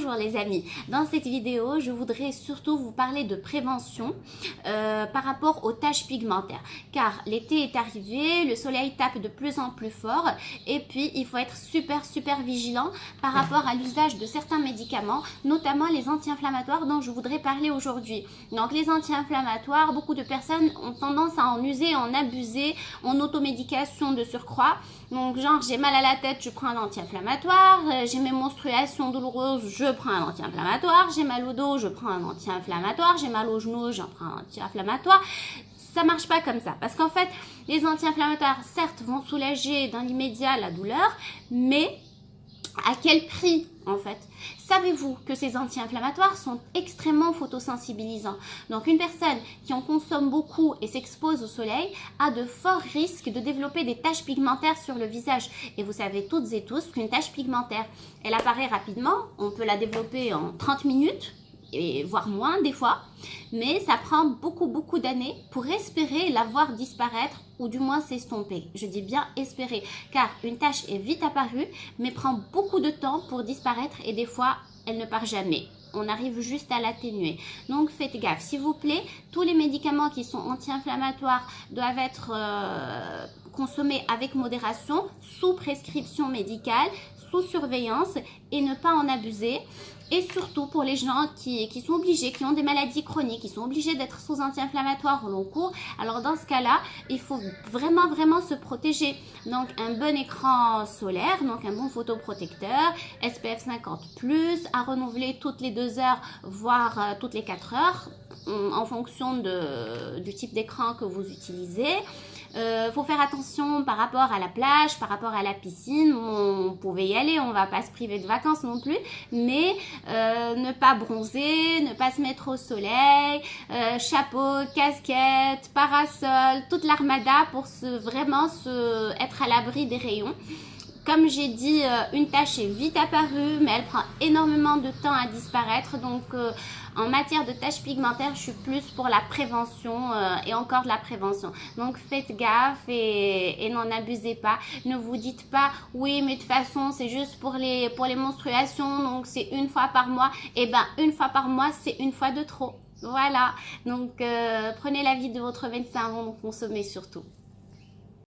Bonjour les amis, dans cette vidéo je voudrais surtout vous parler de prévention par rapport aux taches pigmentaires, car l'été est arrivé, le soleil tape de plus en plus fort et puis il faut être super vigilant par rapport à l'usage de certains médicaments, notamment les anti-inflammatoires dont je voudrais parler aujourd'hui. Donc les anti-inflammatoires, beaucoup de personnes ont tendance à en user, en abuser, en automédication de surcroît. Donc genre j'ai mal à la tête, je prends un anti-inflammatoire, j'ai mes menstruations douloureuses, je prends un anti-inflammatoire, j'ai mal au dos, je prends un anti-inflammatoire, j'ai mal aux genoux, j'en prends un anti-inflammatoire. Ça marche pas comme ça, parce qu'en fait les anti-inflammatoires certes vont soulager dans l'immédiat la douleur, mais à quel prix en fait? Savez-vous que ces anti-inflammatoires sont extrêmement photosensibilisants? Donc une personne qui en consomme beaucoup et s'expose au soleil a de forts risques de développer des taches pigmentaires sur le visage. Et vous savez toutes et tous qu'une tache pigmentaire, elle apparaît rapidement, on peut la développer en 30 minutes, et voire moins des fois, mais ça prend beaucoup d'années pour espérer la voir disparaître ou du moins s'estomper. Je dis bien espérer, car une tache est vite apparue mais prend beaucoup de temps pour disparaître et des fois elle ne part jamais. On arrive juste à l'atténuer. Donc faites gaffe, s'il vous plaît. Tous les médicaments qui sont anti-inflammatoires doivent être consommés avec modération, sous prescription médicale, sous surveillance et ne pas en abuser. Et surtout pour les gens qui sont obligés, qui ont des maladies chroniques, qui sont obligés d'être sous anti-inflammatoires au long cours. Alors dans ce cas-là, il faut vraiment se protéger. Donc un bon écran solaire, donc un bon photoprotecteur, SPF 50+, à renouveler toutes les 2 heures, voire toutes les 4 heures, en fonction du type d'écran que vous utilisez. Faut faire attention par rapport à la plage, par rapport à la piscine. On pouvait y aller, on va pas se priver de vacances non plus, mais ne pas bronzer, ne pas se mettre au soleil, chapeau, casquette, parasol, toute l'armada pour vraiment être à l'abri des rayons. Comme j'ai dit, une tache est vite apparue, mais elle prend énormément de temps à disparaître. Donc, en matière de taches pigmentaires, je suis plus pour la prévention et encore de la prévention. Donc, faites gaffe et n'en abusez pas. Ne vous dites pas, oui, mais de toute façon, c'est juste pour les menstruations, donc c'est une fois par mois. Eh bien, une fois par mois, c'est une fois de trop. Voilà. Donc, prenez l'avis de votre médecin avant de consommer surtout.